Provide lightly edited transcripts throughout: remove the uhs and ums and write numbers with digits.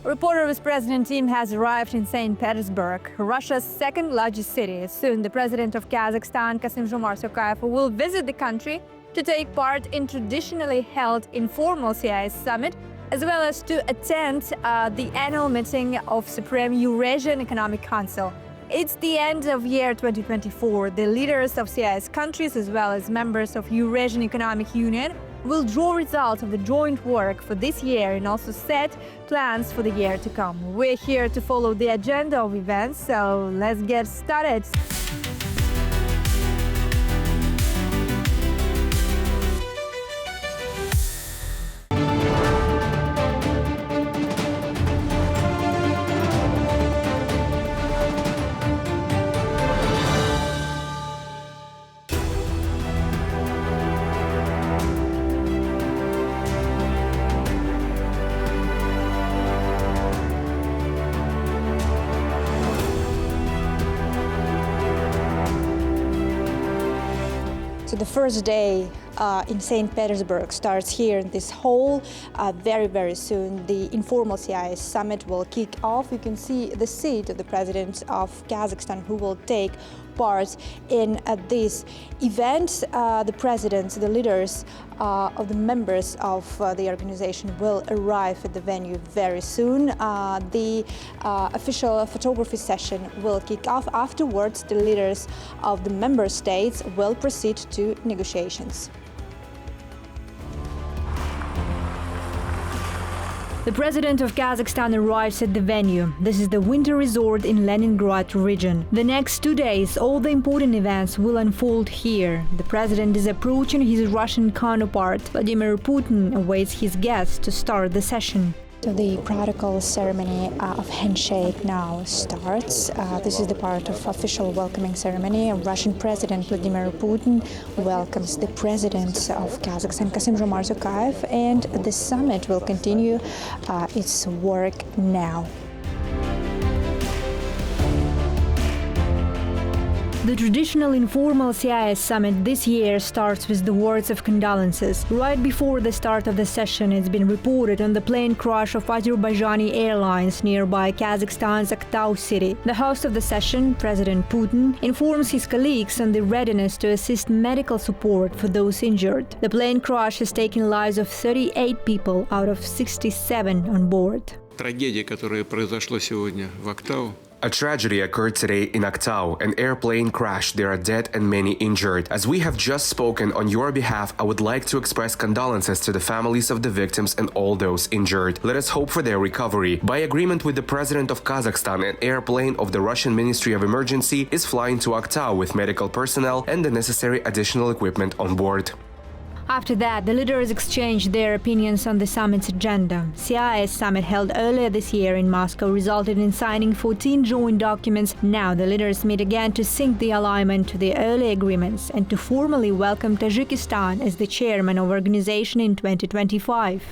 A reporter with President team has arrived in St. Petersburg, Russia's second largest city. Soon, the President of Kazakhstan, Kassym-Jomart Tokayev, will visit the country to take part in traditionally held informal CIS Summit, as well as to attend the annual meeting of Supreme Eurasian Economic Council. It's the end of year 2024. The leaders of CIS countries, as well as members of Eurasian Economic Union, will draw results of the joint work for this year and also set plans for the year to come. We're here to follow the agenda of events, so let's get started. So the first day in St. Petersburg starts here in this hall. Very soon the informal CIS summit will kick off. You can see the seat of the President of Kazakhstan who will take part in this event. The presidents, the leaders of the members of the organization will arrive at the venue very soon. The official photography session will kick off. Afterwards, the leaders of the member states will proceed to negotiations. The President of Kazakhstan arrives at the venue. This is the winter resort in Leningrad region. The next 2 days, all the important events will unfold here. The President is approaching his Russian counterpart. Vladimir Putin awaits his guests to start the session. So the protocol ceremony of handshake now starts. This is the part of official welcoming ceremony. Russian President Vladimir Putin welcomes the President of Kazakhstan, Kassym-Jomart Tokayev, and the summit will continue its work now. The traditional informal CIS summit this year starts with the words of condolences. Right before the start of the session, it's been reported on the plane crash of Azerbaijani Airlines nearby Kazakhstan's Aktau city. The host of the session, President Putin, informs his colleagues on the readiness to assist medical support for those injured. The plane crash has taken lives of 38 people out of 67 on board. Трагедия, которая произошла сегодня в Актау. A tragedy occurred today in Aktau. An airplane crashed. There are dead and many injured. As we have just spoken on your behalf, I would like to express condolences to the families of the victims and all those injured. Let us hope for their recovery. By agreement with the President of Kazakhstan, an airplane of the Russian Ministry of Emergency is flying to Aktau with medical personnel and the necessary additional equipment on board. After that, the leaders exchanged their opinions on the summit's agenda. CIS Summit held earlier this year in Moscow resulted in signing 14 joint documents. Now the leaders meet again to sync the alignment to the early agreements and to formally welcome Tajikistan as the chairman of organization in 2025.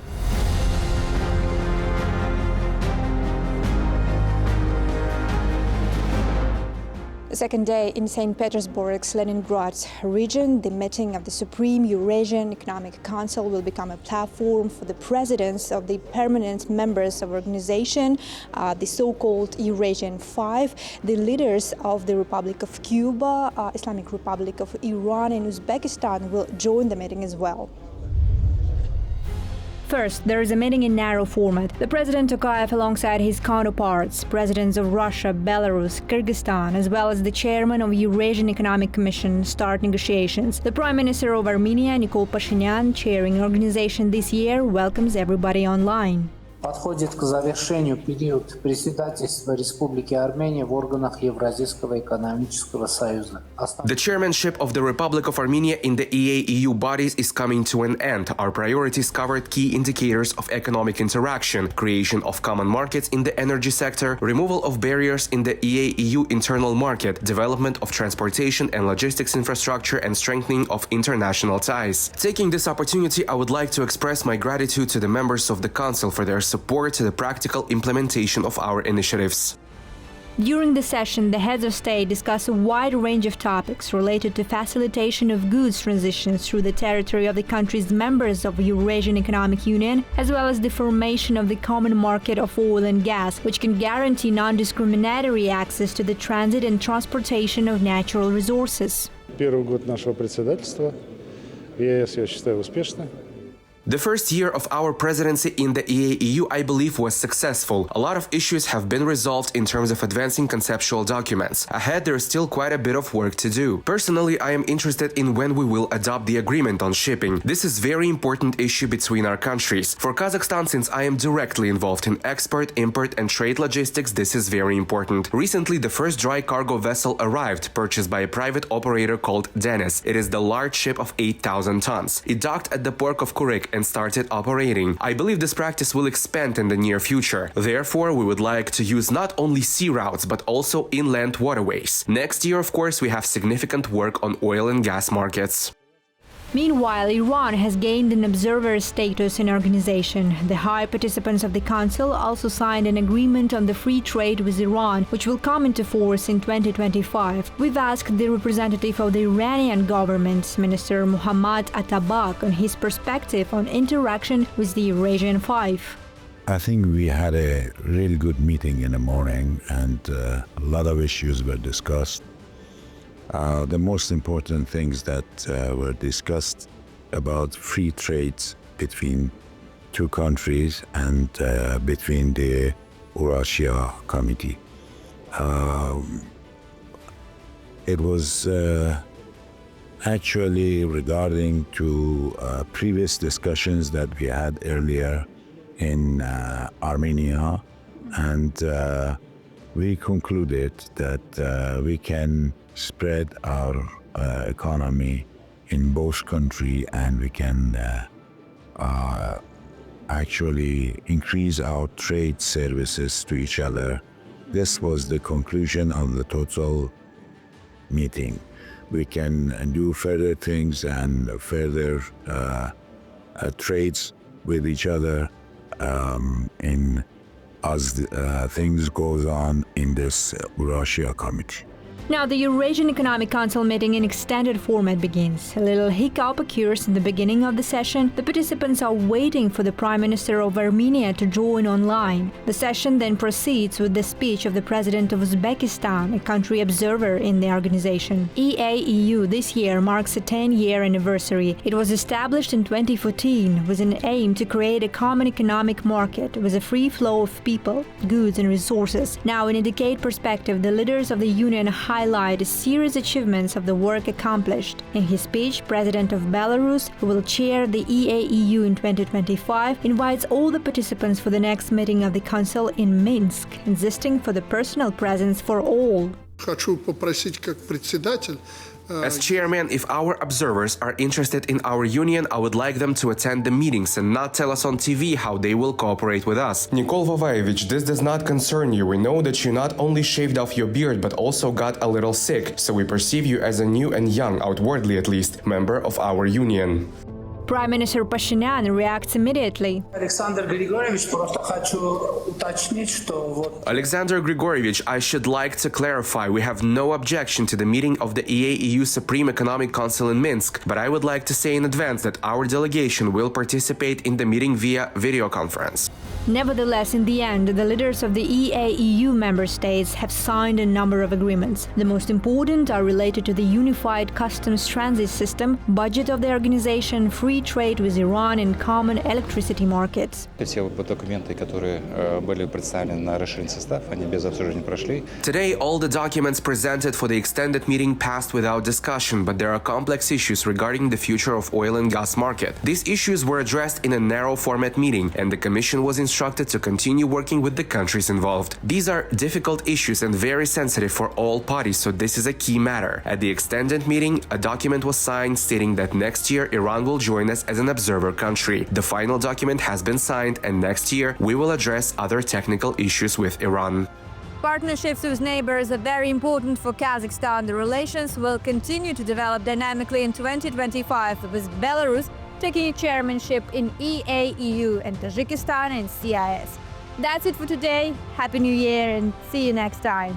Second day in St. Petersburg's Leningrad region, the meeting of the Supreme Eurasian Economic Council will become a platform for the presidents of the permanent members of organization, the so-called Eurasian Five. The leaders of the Republic of Cuba, Islamic Republic of Iran and Uzbekistan will join the meeting as well. First, there is a meeting in narrow format. The President Tokayev, alongside his counterparts, presidents of Russia, Belarus, Kyrgyzstan, as well as the chairman of Eurasian Economic Commission, start negotiations. The Prime Minister of Armenia, Nikol Pashinyan, chairing organization this year, welcomes everybody online. Подходит к завершению период председательства Республики Армения в органах Евразийского экономического союза. The chairmanship of the Republic of Armenia in the EAEU bodies is coming to an end. Our priorities covered key indicators of economic interaction, creation of common markets in the energy sector, removal of barriers in the EAEU internal market, development of transportation and logistics infrastructure, and strengthening of international ties. Taking this opportunity, I would like to express my gratitude to the members of the Council for their support to the practical implementation of our initiatives. During the session, the heads of state discussed a wide range of topics related to facilitation of goods transitions through the territory of the countries members of the Eurasian Economic Union, as well as the formation of the common market of oil and gas, which can guarantee non-discriminatory access to the transit and transportation of natural resources. Первый год нашего председательства в ЕС я считаю успешным. The first year of our presidency in the EAEU, I believe, was successful. A lot of issues have been resolved in terms of advancing conceptual documents. Ahead, there is still quite a bit of work to do. Personally, I am interested in when we will adopt the agreement on shipping. This is a very important issue between our countries. For Kazakhstan, since I am directly involved in export, import and trade logistics, this is very important. Recently, the first dry cargo vessel arrived, purchased by a private operator called Dennis. It is the large ship of 8,000 tons. It docked at the port of Kurik and started operating. I believe this practice will expand in the near future. Therefore, we would like to use not only sea routes but also inland waterways. Next year, of course, we have significant work on oil and gas markets. Meanwhile, Iran has gained an observer status in organization. The high participants of the Council also signed an agreement on the free trade with Iran, which will come into force in 2025. We've asked the representative of the Iranian government, Minister Muhammad Atabak, on his perspective on interaction with the Eurasian Five. I think we had a really good meeting in the morning and a lot of issues were discussed. The most important things that were discussed about free trade between two countries and between the Eurasia Committee. It was actually regarding to previous discussions that we had earlier in Armenia, and we concluded that we can spread our economy in both countries, and we can actually increase our trade services to each other. This was the conclusion of the total meeting. We can do further things and further trades with each other as things goes on in this Eurasia Committee. Now, the Eurasian Economic Council meeting in extended format begins. A little hiccup occurs in the beginning of the session. The participants are waiting for the Prime Minister of Armenia to join online. The session then proceeds with the speech of the President of Uzbekistan, a country observer in the organization. EAEU this year marks a 10-year anniversary. It was established in 2014 with an aim to create a common economic market with a free flow of people, goods and resources. Now, in a decade perspective, the leaders of the Union highlight a series of achievements of the work accomplished. In his speech, President of Belarus, who will chair the EAEU in 2025, invites all the participants for the next meeting of the Council in Minsk, insisting for the personal presence for all. Хочу попросить как председатель. As chairman, if our observers are interested in our union, I would like them to attend the meetings and not tell us on TV how they will cooperate with us. Nikol Vavayevich, this does not concern you. We know that you not only shaved off your beard but also got a little sick, so we perceive you as a new and young, outwardly at least, member of our union. Prime Minister Pashinyan reacts immediately. Александр Григорьевич, просто хочу уточнить, что вот... Alexander Grigorievich, I should like to clarify, we have no objection to the meeting of the EAEU Supreme Economic Council in Minsk, but I would like to say in advance that our delegation will participate in the meeting via video conference. Nevertheless, in the end, the leaders of the EAEU member states have signed a number of agreements. The most important are related to the unified customs transit system, budget of the organization, free trade with Iran and common electricity markets. Все документы, которые были представлены на расширенный состав, они без обсуждения прошли. Today, all the documents presented for the extended meeting passed without discussion, but there are complex issues regarding the future of oil and gas market. These issues were addressed in a narrow format meeting, and the Commission was instructed to continue working with the countries involved. These are difficult issues and very sensitive for all parties, so this is a key matter. At the extended meeting, a document was signed stating that next year Iran will join us as an observer country. The final document has been signed, and next year we will address other technical issues with Iran. Partnerships with neighbors are very important for Kazakhstan. The relations will continue to develop dynamically in 2025, with Belarus taking a chairmanship in EAEU and Tajikistan in CIS. That's it for today. Happy New Year and see you next time.